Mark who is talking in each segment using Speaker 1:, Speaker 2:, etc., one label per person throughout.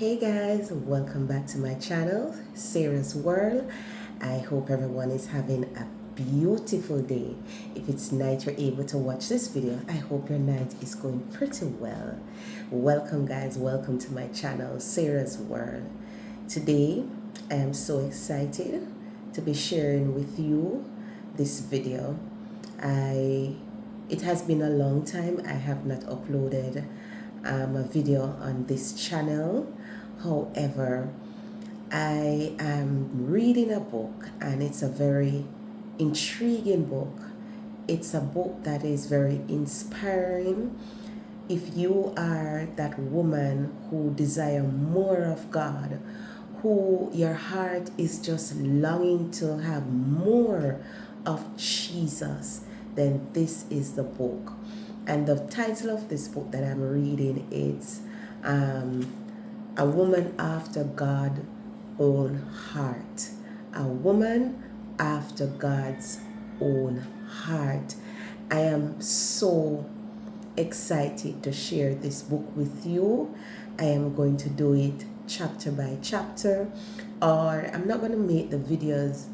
Speaker 1: Hey guys, welcome back to my channel, Sarah's World. I hope everyone is having a beautiful day. If it's night you're able to watch this video, I hope your night is going pretty well. Welcome guys, welcome to my channel, Sarah's World. Today, I am so excited to be sharing with you this video. It has been a long time I have not uploaded a video on this channel. However, I am reading a book and it's a very intriguing book. It's a book that is very inspiring. If you are that woman who desire more of God, who your heart is just longing to have more of Jesus, then this is the book. And the title of this book that I'm reading is A Woman After God's Own Heart. A Woman After God's Own Heart. I am so excited to share this book with you. I am going to do it chapter by chapter, or I'm not going to make the videos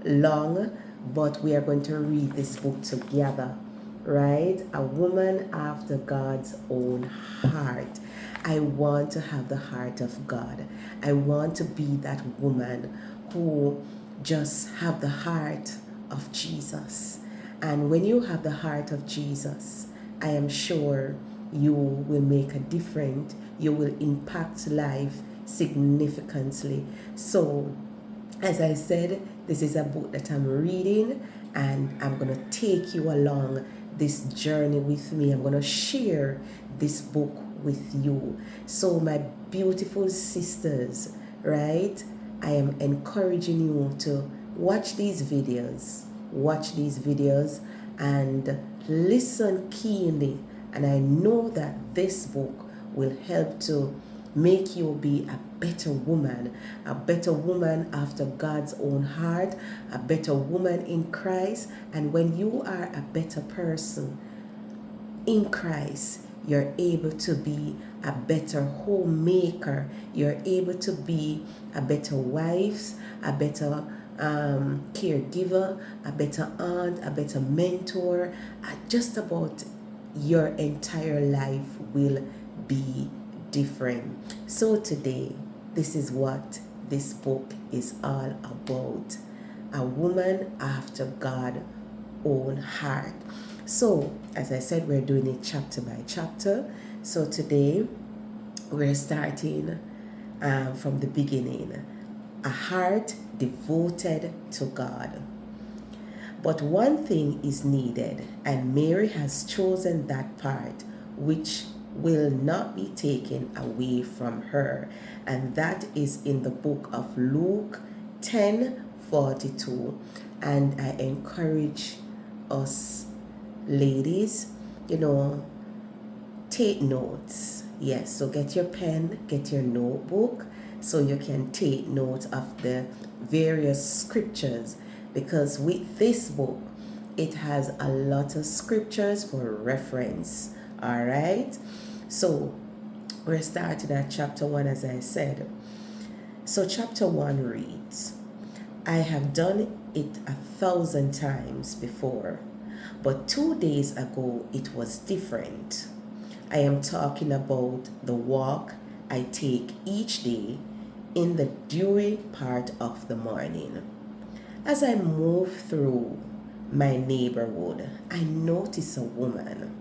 Speaker 1: long, but we are going to read this book together, right? A Woman After God's Own Heart. I want to have the heart of God. I want to be that woman who just have the heart of Jesus. And when you have the heart of Jesus, I am sure you will make a difference. You will impact life significantly. So, as I said, this is a book that I'm reading, and I'm going to take you along this journey with me. I'm going to share this book with you. So, my beautiful sisters, right? I am encouraging you to watch these videos. Watch these videos and listen keenly. And I know that this book will help to make you be a better woman after God's own heart, a better woman in Christ. And when you are a better person in Christ, you're able to be a better homemaker. You're able to be a better wife, a better caregiver, a better aunt, a better mentor. Just about your entire life will be different. So today, this is what this book is all about. A Woman After God's Own Heart. So, as I said, we're doing it chapter by chapter. So today, we're starting from the beginning. A heart devoted to God. But one thing is needed, and Mary has chosen that part which will not be taken away from her. And that is in the book of Luke 10:42. And I encourage us ladies, take notes. Yes, so get your pen, get your notebook, so you can take notes of the various scriptures, because with this book it has a lot of scriptures for reference. All right, so we're starting at chapter 1, as I said. So chapter 1 reads, I have done it 1,000 times before, but 2 days ago it was different. I am talking about the walk I take each day in the dewy part of the morning. As I move through my neighborhood, I notice a woman,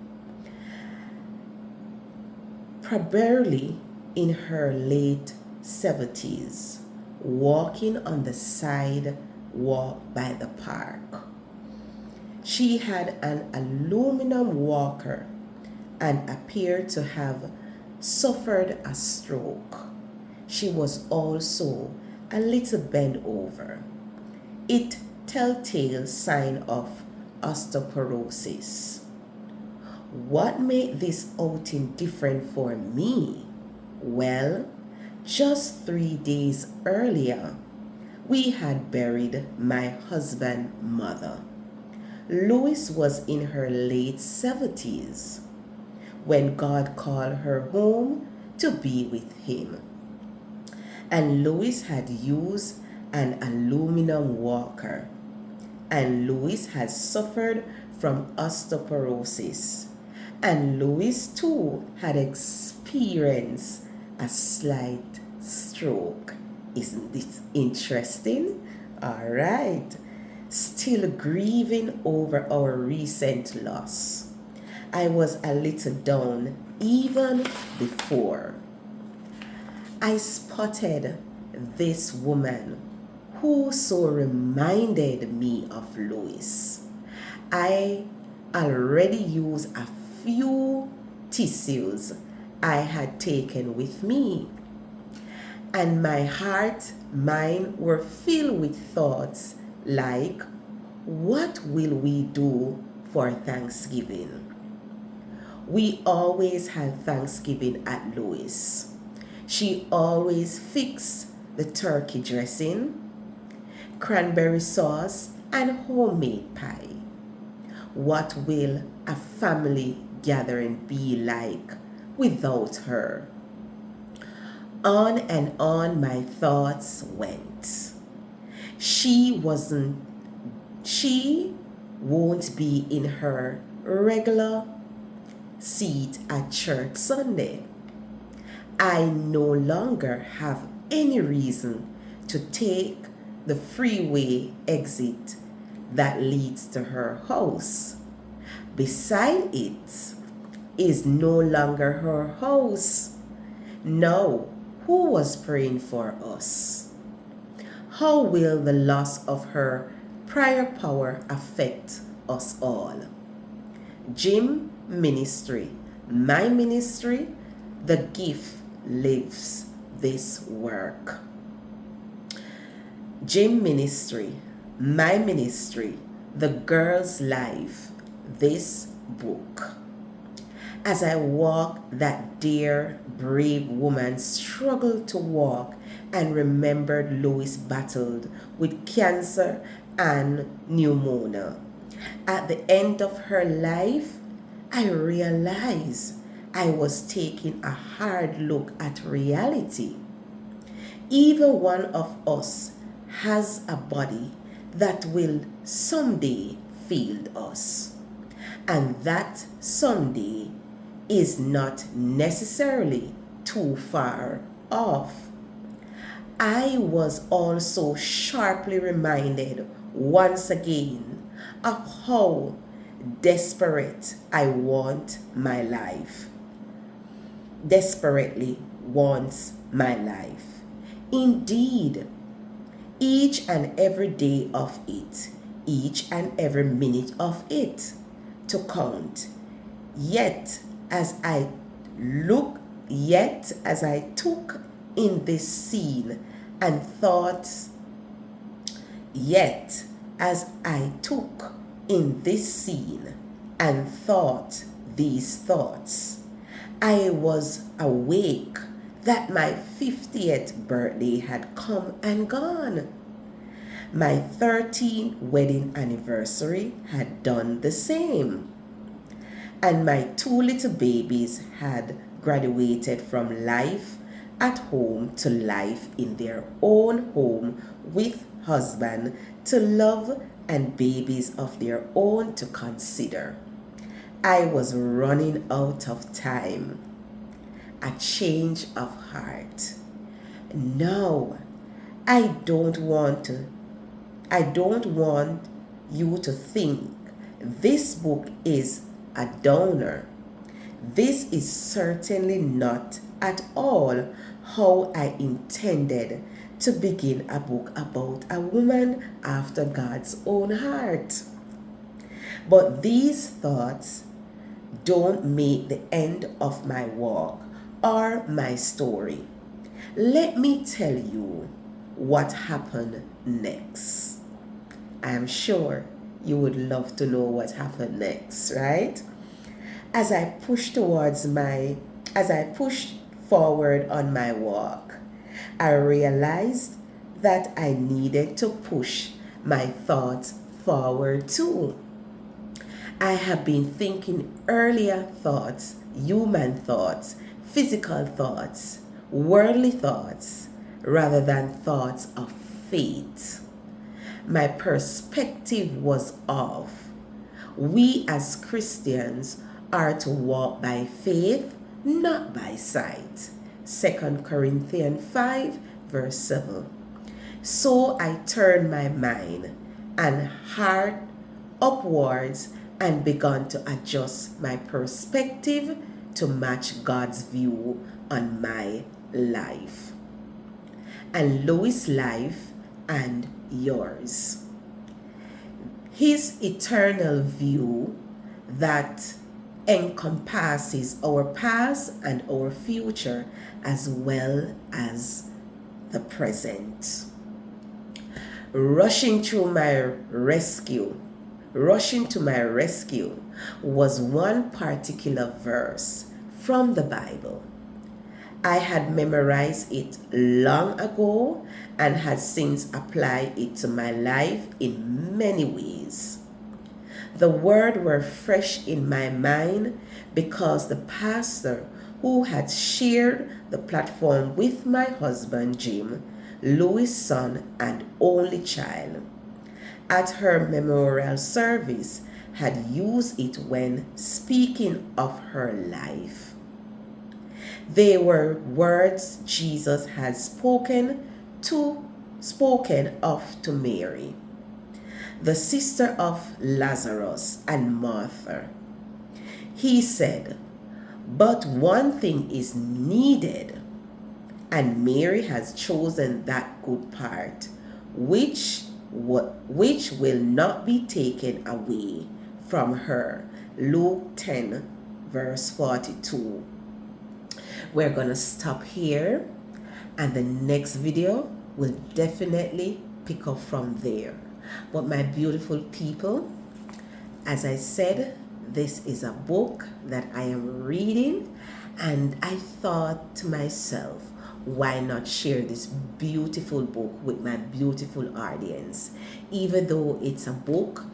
Speaker 1: probably in her late 70s, walking on the sidewalk by the park. She had an aluminum walker and appeared to have suffered a stroke. She was also a little bent over. It telltale sign of osteoporosis. What made this outing different for me? Well, just 3 days earlier, we had buried my husband's mother. Lois was in her late 70s when God called her home to be with him. And Louis had used an aluminum walker. And Louis has suffered from osteoporosis. And Louis too had experienced a slight stroke. Isn't it interesting? All right. Still grieving over our recent loss. I was a little down even before. I spotted this woman who so reminded me of Louis. I already used a few tissues I had taken with me, and my heart, mind were filled with thoughts like, what will we do for Thanksgiving? We always had Thanksgiving at Louis. She always fixed the turkey dressing, cranberry sauce, and homemade pie. What will a family gathering be like without her? On and on my thoughts went. She won't be in her regular seat at church Sunday. I no longer have any reason to take the freeway exit that leads to her house. Beside it is no longer her house. Now, who was praying for us? How will the loss of her prior power affect us all? Gym ministry, my ministry, the gift lives this work. Gym ministry, my ministry, the girl's life, this book. As I walk, that dear, brave woman struggled to walk and remembered Lois battled with cancer and pneumonia. At the end of her life, I realized I was taking a hard look at reality. Even one of us has a body that will someday fail us. And that someday is not necessarily too far off. I was also sharply reminded once again of how desperate I want my life. Desperately wants my life. Indeed, each and every day of it, each and every minute of it to count. Yet as I took in this scene and thought, yet as I took in this scene and thought these thoughts, I was awake that my 50th birthday had come and gone. My 13th wedding anniversary had done the same. And my 2 little babies had graduated from life at home to life in their own home with husband to love and babies of their own to consider. I was running out of time. A change of heart. No, I don't want you to think this book is a downer. This is certainly not at all how I intended to begin a book about a woman after God's own heart. But these thoughts don't make the end of my walk or my story. Let me tell you what happened next. I am sure you would love to know what happened next, right? As I pushed forward on my walk, I realized that I needed to push my thoughts forward too. I have been thinking earlier thoughts, human thoughts, physical thoughts, worldly thoughts, rather than thoughts of faith. My perspective was off. We as Christians are to walk by faith, not by sight. 2 Corinthians 5 verse 7. So I turned my mind and heart upwards and began to adjust my perspective to match God's view on my life and Louis' life and yours. His eternal view that encompasses our past and our future as well as the present. Rushing to my rescue was one particular verse from the Bible. I had memorized it long ago and had since applied it to my life in many ways. The word were fresh in my mind because the pastor who had shared the platform with my husband Jim, Louis' son and only child, at her memorial service had used it when speaking of her life. They were words Jesus had spoken of to Mary, the sister of Lazarus and Martha. He said, "But one thing is needed, and Mary has chosen that good part, which will not be taken away from her." Luke 10 verse 42. We're gonna stop here, and the next video will definitely pick up from there. But my beautiful people, as I said, this is a book that I am reading, and I thought to myself, why not share this beautiful book with my beautiful audience? Even though it's a book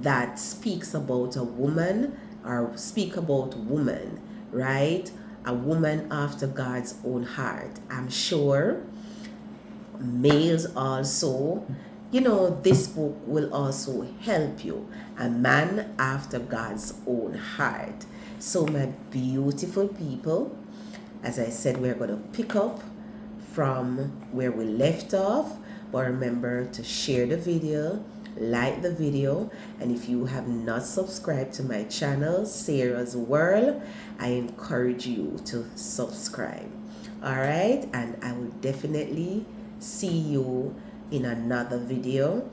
Speaker 1: that speaks about a woman, or speak about woman, right? A woman after God's own heart. I'm sure males also, this book will also help you. A man after God's own heart. So my beautiful people, as I said, we're going to pick up from where we left off. But remember to share the video, like the video, and if you have not subscribed to my channel, Sarah's World, I encourage you to subscribe. All right, and I will definitely see you in another video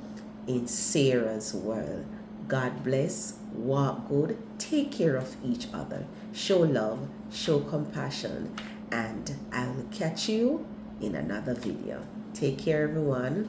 Speaker 1: in Sarah's World. God bless, walk good, take care of each other, show love, show compassion, and I will catch you in another video. Take care, everyone.